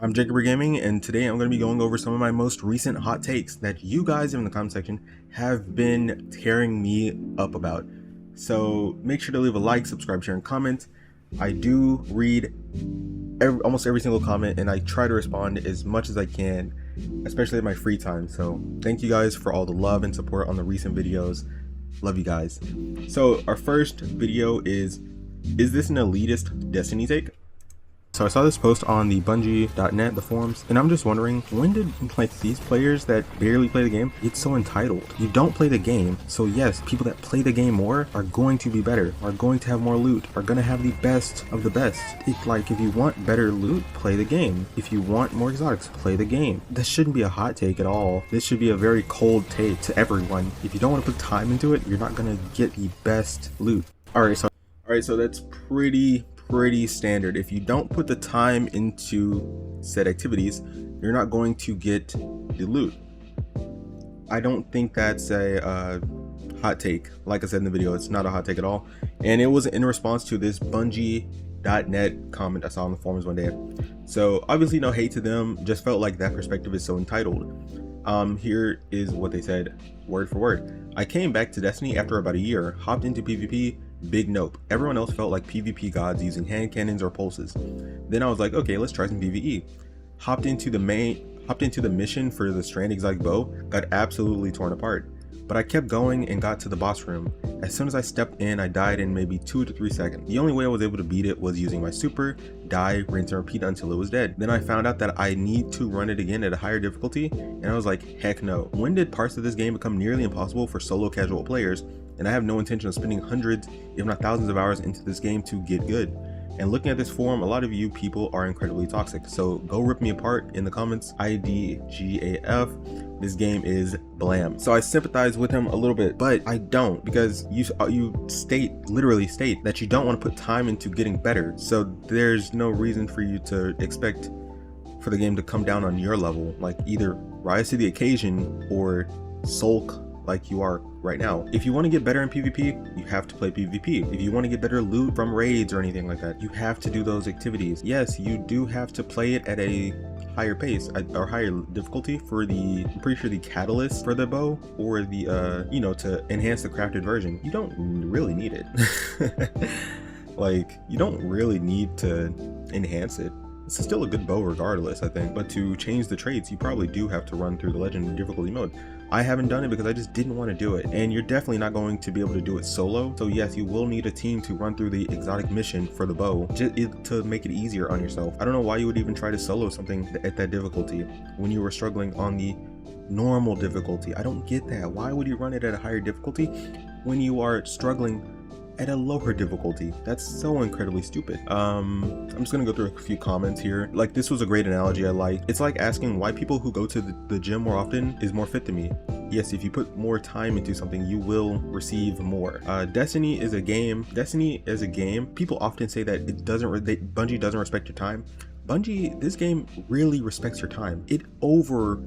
I'm Jacob Gaming, and today I'm going to be going over some of my most recent hot takes that you guys in the comment section have been tearing me up about. So make sure to leave a like, subscribe, share, and comment. I do read almost every single comment, and I try to respond as much as I can, especially in my free time. So thank you guys for all the love and support on the recent videos. Love you guys. So our first video is this an elitist Destiny take? So I saw this post on the bungie.net, the forums, and I'm just wondering, when did these players that barely play the game get so entitled? You don't play the game, so yes, people that play the game more are going to be better, are going to have more loot, are going to have the best of the best. It's like, if you want better loot, play the game. If you want more exotics, play the game. This shouldn't be a hot take at all. This should be a very cold take to everyone. If you don't want to put time into it, you're not going to get the best loot. Alright, so that's pretty standard. If you don't put the time into said activities, you're not going to get the loot. I don't think that's a hot take. Like I said in the video, it's not a hot take at all, and it was in response to this bungie.net comment I saw on the forums one day. So obviously no hate to them, just felt like that perspective is so entitled. Here is what they said word for word. I came back to Destiny after about a year, hopped into PvP. Big nope. Everyone else felt like PvP gods using hand cannons or pulses. Then I was like, okay, let's try some PvE. Hopped into the mission for the Strand exotic bow, got absolutely torn apart. But I kept going and got to the boss room. As soon as I stepped in, I died in maybe 2 to 3 seconds. The only way I was able to beat it was using my super, die, rinse and repeat until it was dead. Then I found out that I need to run it again at a higher difficulty, and I was like, heck no. When did parts of this game become nearly impossible for solo casual players? And I have no intention of spending hundreds, if not thousands of hours into this game to get good. And looking at this forum, a lot of you people are incredibly toxic, so go rip me apart in the comments. IDGAF, this game is blam. So I sympathize with him a little bit, but I don't, because you literally state that you don't want to put time into getting better. So there's no reason for you to expect for the game to come down on your level. Like, either rise to the occasion or sulk like you are right now. If you want to get better in PvP, you have to play PvP. If you want to get better loot from raids or anything like that, you have to do those activities. Yes, you do have to play it at a higher pace or higher difficulty for the, I'm pretty sure, the catalyst for the bow, or the to enhance the crafted version. You don't really need it. Like, you don't really need to enhance it. It's still a good bow regardless, I think, but to change the traits, you probably do have to run through the legendary difficulty mode. I haven't done it because I just didn't want to do it, and you're definitely not going to be able to do it solo. So yes, you will need a team to run through the exotic mission for the bow, just to make it easier on yourself. I don't know why you would even try to solo something at that difficulty when you were struggling on the normal difficulty. I don't get that. Why would you run it at a higher difficulty when you are struggling at a lower difficulty? That's so incredibly stupid. I'm just gonna go through a few comments here. Like, this was a great analogy I like. It's like asking why people who go to the gym more often is more fit than me. Yes, if you put more time into something, you will receive more. Destiny is a game. People often say that Bungie doesn't respect your time. Bungie, this game really respects your time. It over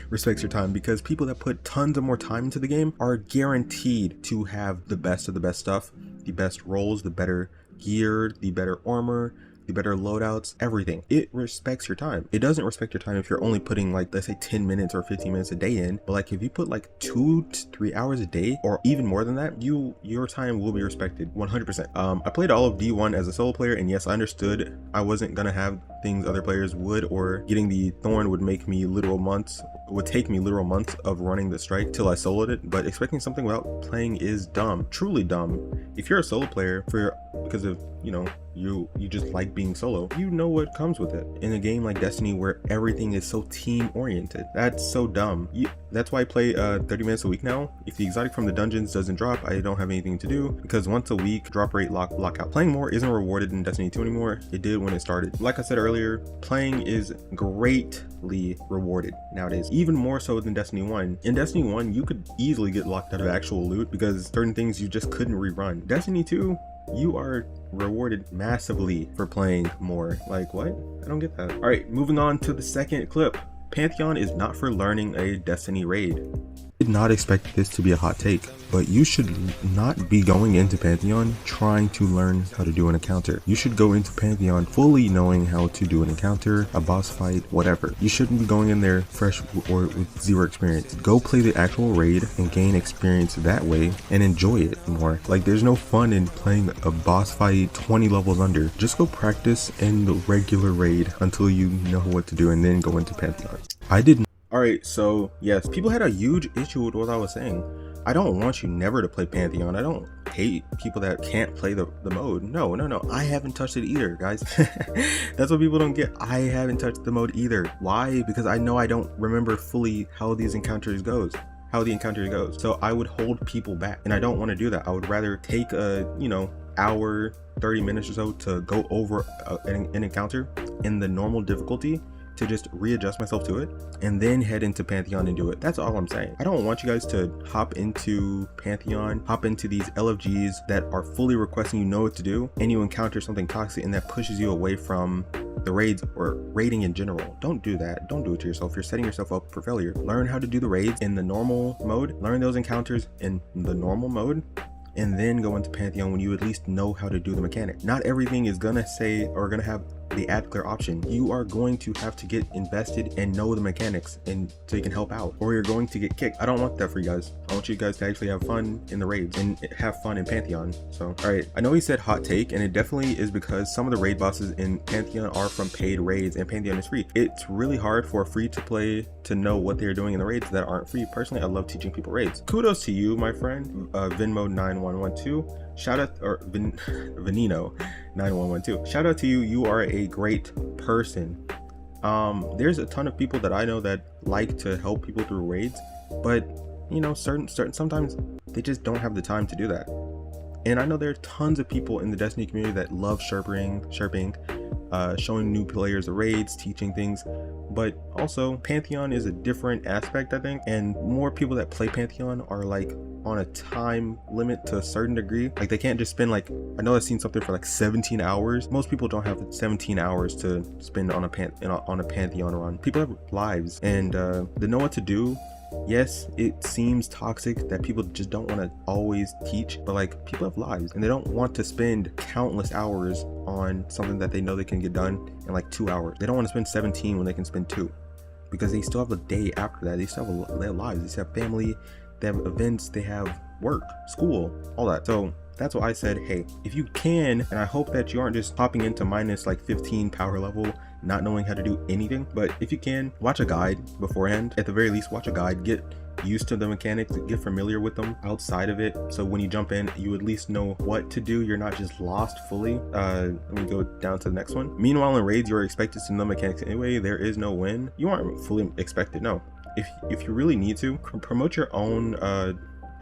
respects your time, because people that put tons of more time into the game are guaranteed to have the best of the best stuff, the best roles, the better gear, the better armor, the better loadouts, everything. It respects your time. It doesn't respect your time if you're only putting, like, let's say 10 minutes or 15 minutes a day in, but like, if you put like 2 to 3 hours a day or even more than that, your time will be respected 100%. I played all of D1 as a solo player, and yes, I understood I wasn't gonna have things other players would, or getting the thorn would take me literal months of running the strike till I soloed it, but expecting something without playing is dumb, truly dumb. If you're a solo player because of, you just like being solo, you know what comes with it. In a game like Destiny, where everything is so team oriented, that's so dumb. That's why I play 30 minutes a week now. If the exotic from the dungeons doesn't drop, I don't have anything to do, because once a week drop rate lockout. Playing more isn't rewarded in Destiny 2 anymore. It did when it started. Like I said earlier, playing is greatly rewarded nowadays, even more so than Destiny 1. In Destiny 1, you could easily get locked out of actual loot because certain things you just couldn't rerun. Destiny 2, you are rewarded massively for playing more. Like, what? I don't get that. All right, moving on to the second clip. Pantheon is not for learning a Destiny raid. did not expect this to be a hot take, but you should not be going into Pantheon trying to learn how to do an encounter. You should go into Pantheon fully knowing how to do an encounter, a boss fight, whatever. You shouldn't be going in there fresh or with zero experience. Go play the actual raid and gain experience that way and enjoy it more. Like, there's no fun in playing a boss fight 20 levels under. Just go practice in the regular raid until you know what to do and then go into Pantheon. I didn't. Alright, so yes, people had a huge issue with what I was saying. I don't want you never to play Pantheon. I don't hate people that can't play the mode. No. I haven't touched it either, guys. That's what people don't get. I haven't touched the mode either. Why? Because I know I don't remember fully how the encounter goes. So I would hold people back, and I don't want to do that. I would rather take a, hour, 30 minutes or so to go over an encounter in the normal difficulty, to just readjust myself to it and then head into Pantheon and do it. That's all I'm saying. I don't want you guys to hop into Pantheon, hop into these LFGs that are fully requesting you know what to do, and you encounter something toxic and that pushes you away from the raids or raiding in general. Don't do that. Don't do it to yourself. You're setting yourself up for failure. Learn how to do the raids in the normal mode. Learn those encounters in the normal mode, and then go into Pantheon when you at least know how to do the mechanic. Not everything is gonna say or gonna have the add clear option. You are going to have to get invested and know the mechanics, and so you can help out, or you're going to get kicked. I don't want that for you guys. I want you guys to actually have fun in the raids and have fun in Pantheon. So, all right, I know he said hot take, and it definitely is because some of the raid bosses in Pantheon are from paid raids and Pantheon is free. It's really hard for a free to play to know what they're doing in the raids that aren't free. Personally, I love teaching people raids. Kudos to you, my friend, Venmo9112. Shout out, or Venino 9112. Shout out to you. You are a great person. There's a ton of people that I know that like to help people through raids, but certain sometimes they just don't have the time to do that. And I know there are tons of people in the Destiny community that love chirping, showing new players the raids, teaching things. But also Pantheon is a different aspect, I think, and more people that play Pantheon are like on a time limit to a certain degree. Like, they can't just spend, like, I know I've seen something for like 17 hours. Most people don't have 17 hours to spend on a Pantheon run. People have lives, and they know what to do. Yes, it seems toxic that people just don't want to always teach, but like, people have lives and they don't want to spend countless hours on something that they know they can get done in like 2 hours. They don't want to spend 17 when they can spend 2, because they still have a day after that. They still have their lives. They still have family, they have events, they have work, school, all that. So that's why I said, hey, if you can, and I hope that you aren't just hopping into minus like 15 power level, not knowing how to do anything, but if you can, watch a guide beforehand. At the very least, watch a guide, get used to the mechanics, get familiar with them outside of it, so when you jump in, you at least know what to do. You're not just lost fully. Let me go down to the next one. Meanwhile, in raids, you're expected to know mechanics anyway. There is no win. You aren't fully expected. No, if you really need to, promote your own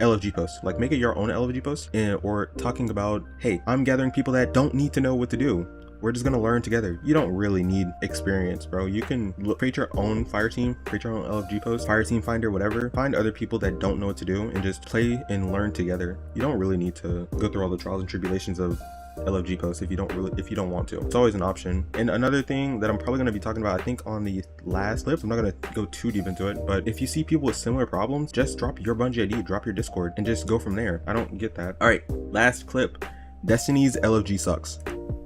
LFG post. Like, make it your own LFG post, or talking about, hey, I'm gathering people that don't need to know what to do. We're just gonna learn together. You don't really need experience, bro. You can create your own fire team, create your own LFG post, fire team finder, whatever. Find other people that don't know what to do and just play and learn together. You don't really need to go through all the trials and tribulations of LFG posts if you don't want to. It's always an option. And another thing that I'm probably going to be talking about, I think on the last clip, I'm not going to go too deep into it, but if you see people with similar problems, just drop your bungie ID, drop your Discord, and just go from there. I don't get that. All right, last clip. Destiny's LFG sucks.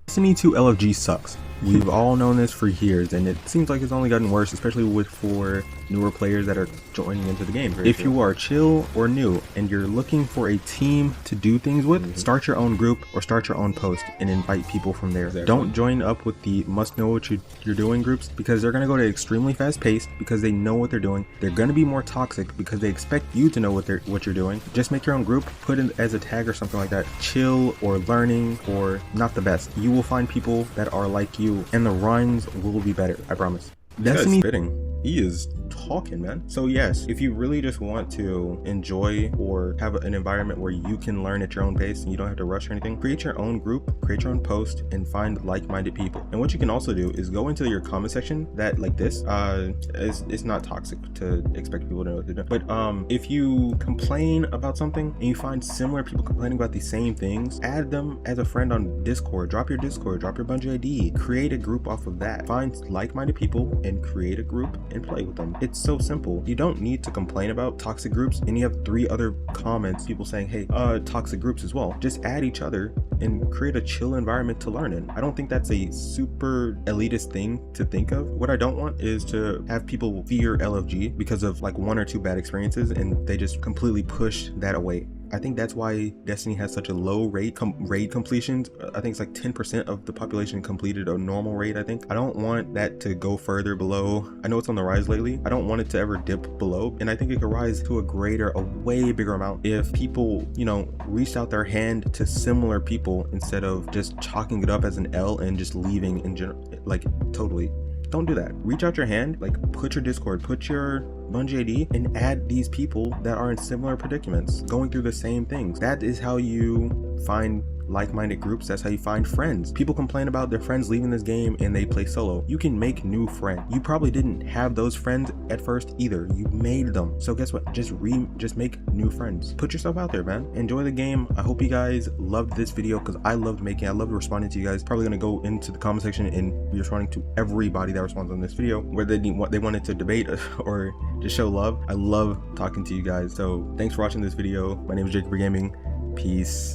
Destiny 2 LFG sucks. We've all known this for years, and it seems like it's only gotten worse, especially for newer players that are joining into the game. If you are chill or new and you're looking for a team to do things with, start your own group or start your own post and invite people from there. Exactly. Don't join up with the must know what you're doing groups, because they're going to go to extremely fast pace because they know what they're doing. They're going to be more toxic because they expect you to know what you're doing. Just make your own group, put in as a tag or something like that, chill or learning or not the best. You will find people that are like you, and the runs will be better, I promise. Destiny spitting. He is talking, man. So yes, if you really just want to enjoy or have an environment where you can learn at your own pace and you don't have to rush or anything, create your own group, create your own post, and find like-minded people. And what you can also do is go into your comment section that, like this, it's not toxic to expect people to know what they're doing. But if you complain about something and you find similar people complaining about the same things, add them as a friend on Discord. Drop your Discord, drop your Bungie ID, create a group off of that. Find like-minded people and create a group and play with them. It's It's so simple. You don't need to complain about toxic groups and you have 3 other comments, people saying, hey, toxic groups as well. Just add each other and create a chill environment to learn in. I don't think that's a super elitist thing to think of. What I don't want is to have people fear LFG because of like 1 or 2 bad experiences and they just completely push that away. I think that's why Destiny has such a low raid completions. I think it's like 10% of the population completed a normal raid, I think. I don't want that to go further below. I know it's on the rise lately. I don't want it to ever dip below. And I think it could rise to a way bigger amount if people, you know, reached out their hand to similar people instead of just chalking it up as an L and just leaving in general, like totally. Don't do that. Reach out your hand, like put your Discord, put your Bungie ID and add these people that are in similar predicaments, going through the same things. That is how you find like-minded groups. That's how you find friends. People complain about their friends leaving this game and they play solo. You can make new friends. You probably didn't have those friends at first either. You made them. So guess what? Just make new friends. Put yourself out there, man. Enjoy the game. I hope you guys loved this video because I loved responding to you guys. Probably gonna go into the comment section and be responding to everybody that responds on this video, whether they wanted to debate or just show love. I love talking to you guys. So thanks for watching this video. My name is Jacob Gaming. Peace.